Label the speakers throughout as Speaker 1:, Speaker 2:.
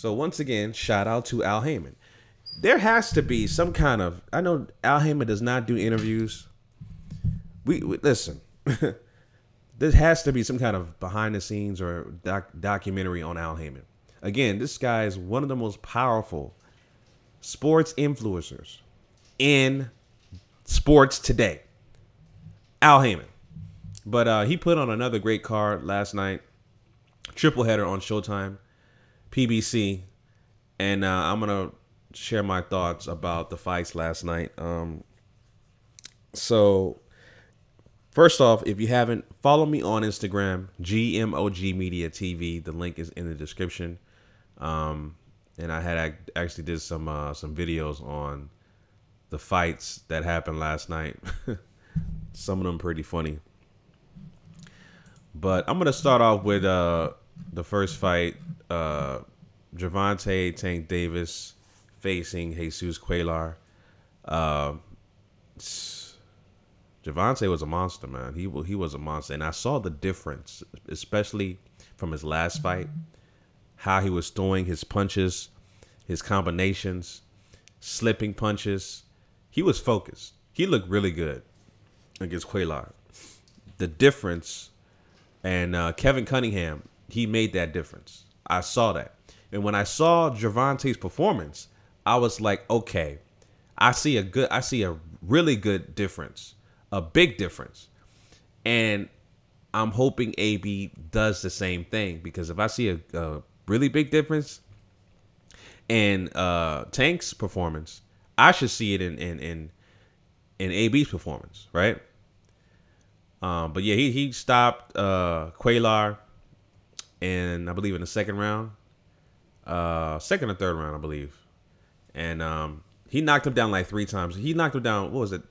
Speaker 1: So once again, shout out to Al Heyman. There has to be some kind of. I know Al Heyman does not do interviews. We listen. There has to be some kind of behind the scenes or documentary on Al Heyman. Again, this guy is one of the most powerful sports influencers in sports today. Al Heyman. But he put on another great card last night. Triple header on Showtime, PBC. And I'm going to share my thoughts about the fights last night. So, first off, if you haven't, follow me on Instagram, GMOGMediaTV. The link is in the description. And I had actually did some videos on the fights that happened last night. Some of them pretty funny. But I'm gonna start off with the first fight. Gervonta Tank Davis facing Jesus Cuellar. Gervonta was a monster, man. He was a monster, and I saw the difference, especially from his last fight. How he was throwing his punches, his combinations, slipping punches. He was focused. He looked really good against Cuellar. The difference, and Kevin Cunningham, he made that difference. I saw that. And when I saw Gervonta's performance, I was like, okay, I see a really good difference, a big difference. And I'm hoping AB does the same thing, because if I see a really big difference in Tank's performance, I should see it in AB's performance, right? But yeah, he stopped Cuellar, and I believe in the second round, second or third round, I believe, and he knocked him down like 3 times. He knocked him down, what was it,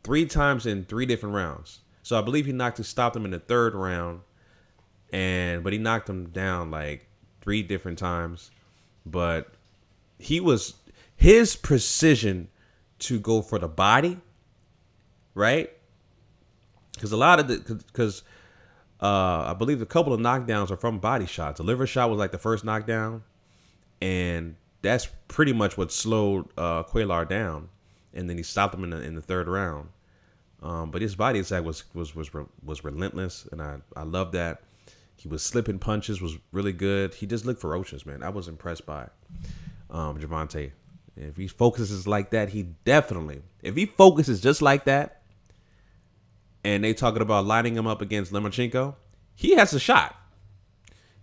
Speaker 1: 3 times in 3 different rounds. So I believe stopped him in the third round, but he knocked him down like 3 different times. But his precision to go for the body, right? Because I believe a couple of knockdowns are from body shots. The liver shot was like the first knockdown, and that's pretty much what slowed Cuellar down. And then he stopped him in the third round. But his body attack was relentless, and I love that. He was slipping punches, was really good. He just looked ferocious, man. I was impressed by Gervonta. If he focuses like that, if he focuses just like that, and they talking about lining him up against Lomachenko, he has a shot.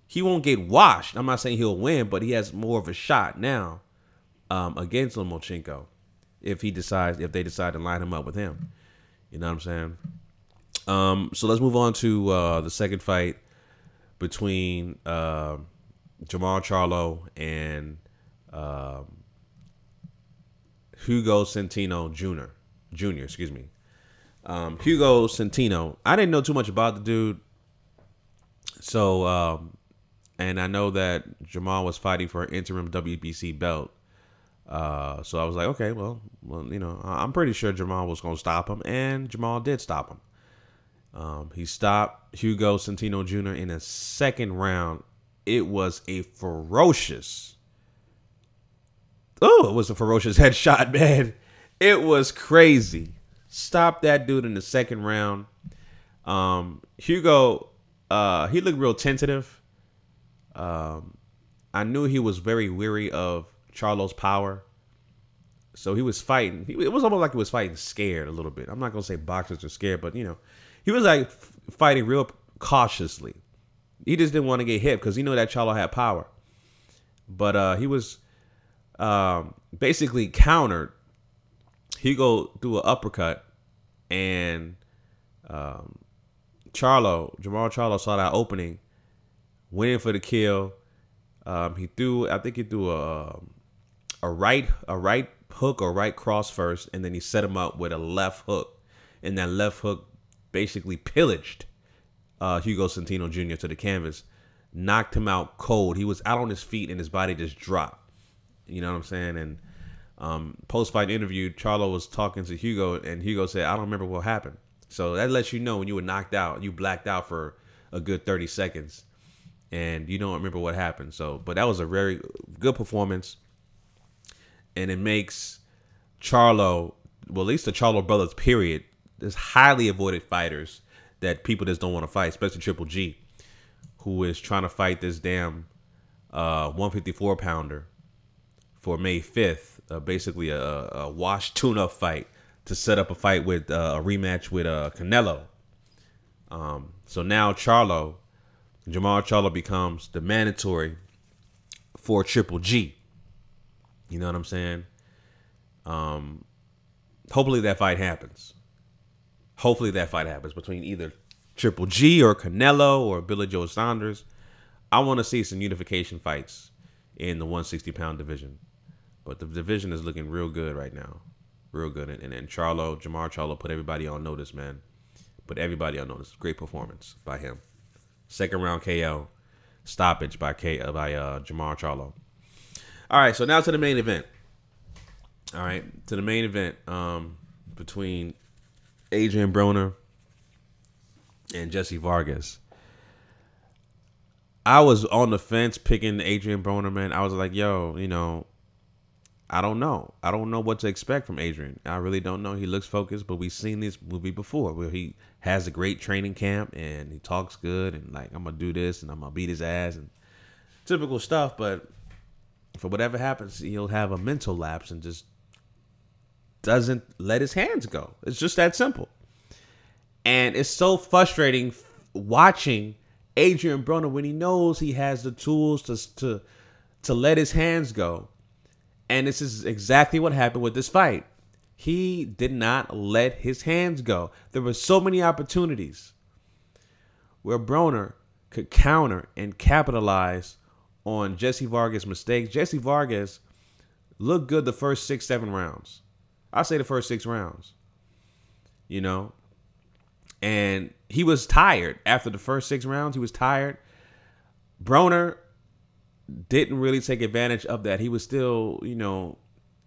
Speaker 1: He won't get washed. I'm not saying he'll win, but he has more of a shot now against Lomachenko if they decide to line him up with him. You know what I'm saying? So let's move on to the second fight between Jermall Charlo and Hugo Centeno Jr. Excuse me. Hugo Centeno. I didn't know too much about the dude. So, and I know that Jermall was fighting for an interim WBC belt. So I was like, okay, well, you know, I'm pretty sure Jermall was going to stop him, and Jermall did stop him. He stopped Hugo Centeno Jr. in the second round. It was a ferocious headshot, man. It was crazy. Stopped that dude in the second round. Hugo, he looked real tentative. I knew he was very weary of Charlo's power. So he was fighting. It was almost like he was fighting scared a little bit. I'm not going to say boxers are scared, but, you know, he was like fighting real cautiously. He just didn't want to get hit because he knew that Charlo had power. But he was basically countered. Hugo threw an uppercut, and Jermall Charlo saw that opening, went in for the kill. He threw a right hook or right cross first, and then he set him up with a left hook, and that left hook basically pillaged Hugo Centeno Jr. to the canvas, knocked him out cold. He was out on his feet, and his body just dropped. You know what I'm saying? And post-fight interview, Charlo was talking to Hugo, and Hugo said, "I don't remember what happened." So that lets you know when you were knocked out, you blacked out for a good 30 seconds. and you don't remember what happened. So, but that was a very good performance, and it makes Charlo, well, at least the Charlo brothers, period, there's highly avoided fighters that people just don't want to fight, especially Triple G, who is trying to fight this damn 154 pounder for May 5th, basically a wash tune-up fight to set up a fight with a rematch with Canelo. So now Jamal Charlo becomes the mandatory for Triple G. You know what I'm saying? Hopefully that fight happens. Hopefully that fight happens between either Triple G or Canelo or Billy Joe Saunders. I want to see some unification fights in the 160-pound division. But the division is looking real good right now. Real good. And Jamal Charlo put everybody on notice, man. Put everybody on notice. Great performance by him. Second round KO. Stoppage by Jamal Charlo. All right, so now to the main event. All right, to the main event between Adrian Broner and Jesse Vargas. I was on the fence picking Adrian Broner, man. I was like, yo, I don't know. I don't know what to expect from Adrian. I really don't know. He looks focused, but we've seen this movie before where he has a great training camp and he talks good and like, I'm going to do this and I'm going to beat his ass and typical stuff. But for whatever happens, he'll have a mental lapse and just doesn't let his hands go. It's just that simple. And it's so frustrating watching Adrian Broner when he knows he has the tools to let his hands go. And this is exactly what happened with this fight. He did not let his hands go. There were so many opportunities where Broner could counter and capitalize on Jesse Vargas' mistakes. Jesse Vargas looked good the first 6-7 rounds. I'll say the first 6 rounds. And he was tired after the first 6 rounds. He was tired. Broner didn't really take advantage of that. He was still,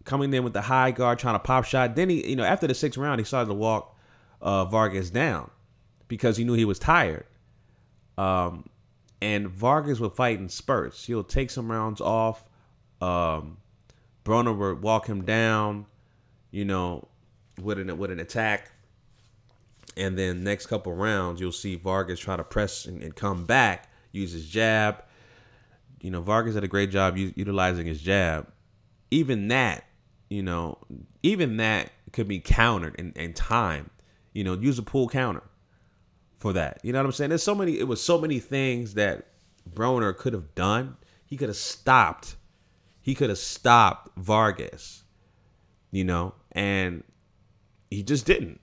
Speaker 1: coming in with the high guard, trying to pop shot. Then he, after the 6th round, he started to walk Vargas down because he knew he was tired. And Vargas would fight in spurts. He'll take some rounds off. Broner would walk him down, with an attack. And then next couple rounds, you'll see Vargas try to press and come back, use his jab. Vargas did a great job utilizing his jab. Even that could be countered in time. Use a pull counter for that. You know what I'm saying? It was so many things that Broner could have done. He could have stopped Vargas, and he just didn't.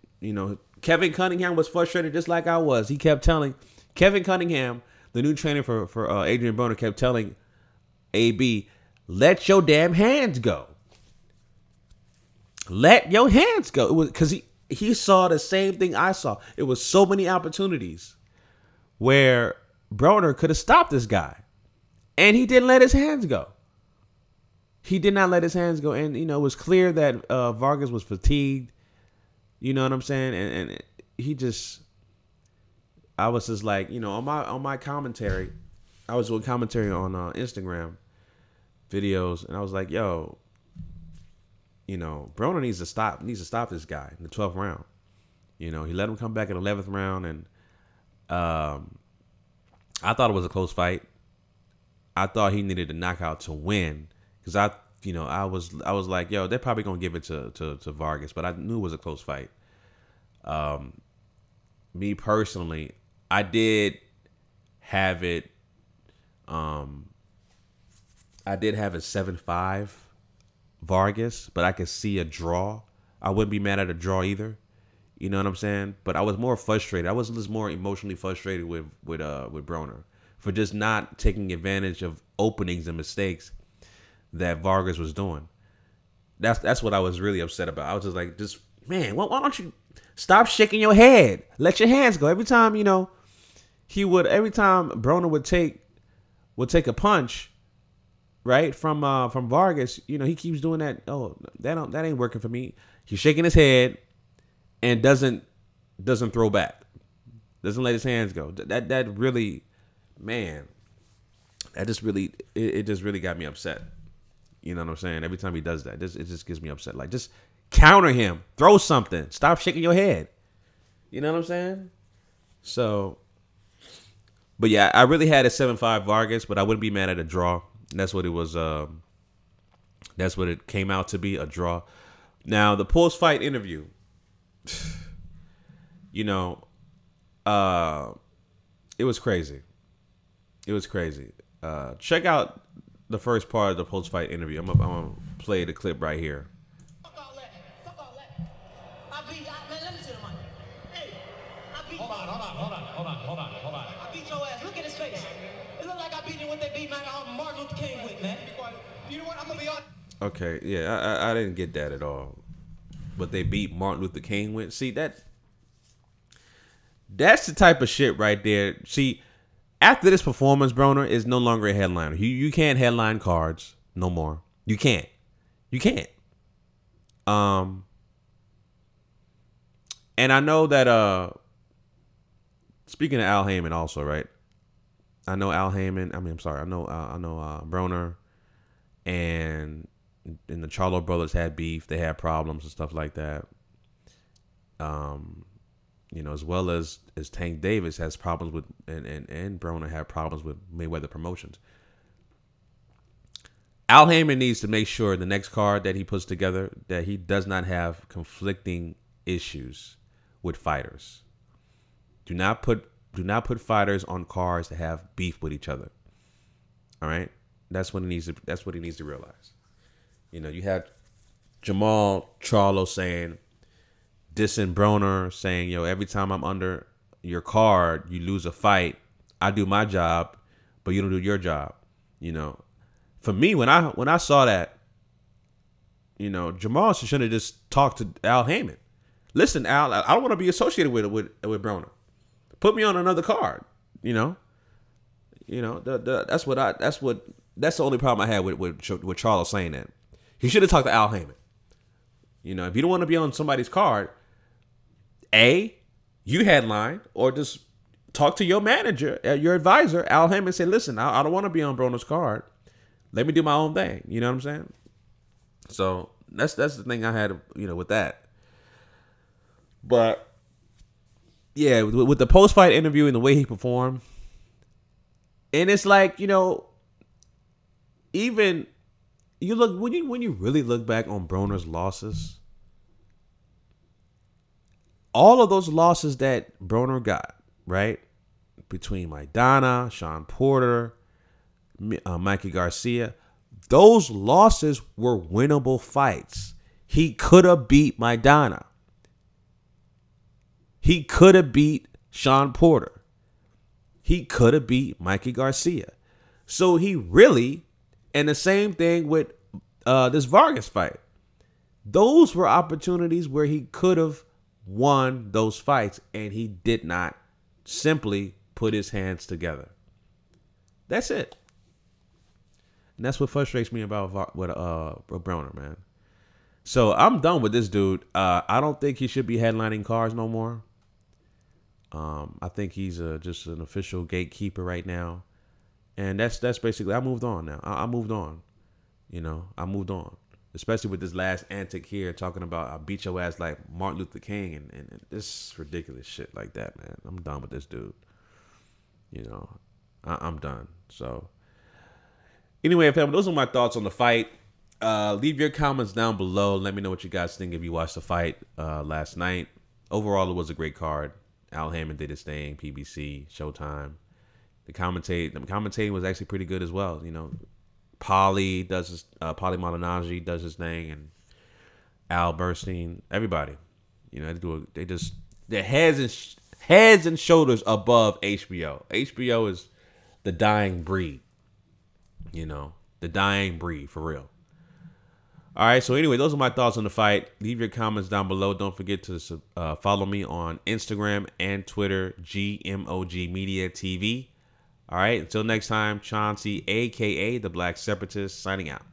Speaker 1: Kevin Cunningham was frustrated just like I was. He kept telling Kevin Cunningham, the new trainer for Adrian Broner, kept telling AB, let your damn hands go. Let your hands go. It was because he saw the same thing I saw. It was so many opportunities where Broner could have stopped this guy. And he didn't let his hands go. He did not let his hands go. And, it was clear that Vargas was fatigued. You know what I'm saying? And I was just like, on my commentary, I was doing commentary on Instagram videos, and I was like, yo, Broner needs to stop this guy in the 12th round. He let him come back in the 11th round, and I thought it was a close fight. I thought he needed a knockout to win because I was like, yo, they're probably gonna give it to Vargas, but I knew it was a close fight. Me personally, I did have it. I did have a 7-5 Vargas, but I could see a draw. I wouldn't be mad at a draw either. You know what I'm saying? But I was more frustrated. I was just more emotionally frustrated with Broner for just not taking advantage of openings and mistakes that Vargas was doing. That's what I was really upset about. I was just like, man, why don't you stop shaking your head? Let your hands go. Every time, every time Broner would take a punch, right, from Vargas, he keeps doing that. Oh, that ain't working for me. He's shaking his head and doesn't throw back. Doesn't let his hands go. That really, man, That just really, it just really got me upset. You know what I'm saying? Every time he does that, it just gets me upset. Like, just counter him, throw something, stop shaking your head. You know what I'm saying? So, but yeah, I really had a 7-5 Vargas, but I wouldn't be mad at a draw. And that's what it was. That's what it came out to be, a draw. Now, the post-fight interview, you know, it was crazy. It was crazy. Check out the first part of the post-fight interview. I'm gonna play the clip right here.
Speaker 2: Fuck all that. Fuck all that. Man, let me see the money. Hey, I beat. Hold on. I beat your ass. Look at his face. It look like I beat him what they beat Martin Luther King with, man. You know what? I'm gonna be honest.
Speaker 1: Okay, yeah, I didn't get that at all. But they beat Martin Luther King with. See, that's the type of shit right there. See, after this performance, Broner is no longer a headliner. You can't headline cards no more. You can't. And I know that speaking of Al Heyman also, right? I know Al Heyman. I know Broner and the Charlo brothers had beef. They had problems and stuff like that. You know, as well as Tank Davis has problems with, and Broner had problems with Mayweather Promotions. Al Heyman needs to make sure the next card that he puts together that he does not have conflicting issues with fighters. Do not put fighters on cards that have beef with each other. All right, that's what he needs to realize. You know, you had Jamal Charlo saying, dissing Broner, saying, yo, every time I'm under your card, you lose a fight. I do my job, but you don't do your job. You know, for me, when I saw that, you know, Jamal should have just talked to Al Heyman. Listen, Al, I don't want to be associated with Broner. Put me on another card. You know, that's the only problem I had with Charlo saying that. He should have talked to Al Heyman. You know, if you don't want to be on somebody's card, you headline, or just talk to your manager, your advisor, Al Heyman, and say, listen, I don't want to be on Broner's card. Let me do my own thing. You know what I'm saying? So that's the thing I had, you know, with that. But yeah, with the post-fight interview and the way he performed, and it's like, you know, even you look when you really look back on Broner's losses, all of those losses that Broner got, right, between Maidana, Sean Porter, Mikey Garcia, those losses were winnable fights. He could have beat Maidana. He could have beat Sean Porter. He could have beat Mikey Garcia. So he really, and the same thing with this Vargas fight. Those were opportunities where he could have won those fights, and he did not. Simply put his hands together. That's it. And that's what frustrates me about Broner, man. So I'm done with this dude. I don't think he should be headlining cards no more. I think he's just an official gatekeeper right now. And that's basically, I moved on now. I moved on. You know, I moved on. Especially with this last antic here talking about I beat your ass like Martin Luther King and this ridiculous shit like that, man. I'm done with this dude. You know, I'm done. So anyway, family, those are my thoughts on the fight. Leave your comments down below. Let me know what you guys think if you watched the fight last night. Overall, it was a great card. Al Heyman did his thing. PBC, Showtime. The commentating was actually pretty good as well. You know, Paulie Malignaggi does his thing, and Al Bernstein, everybody. You know, they're heads and shoulders above HBO. HBO is the dying breed. You know, the dying breed for real. All right, so anyway, those are my thoughts on the fight. Leave your comments down below. Don't forget to follow me on Instagram and Twitter, GMOGMediaTV. All right, until next time, Chauncey, a.k.a. The Black Separatist, signing out.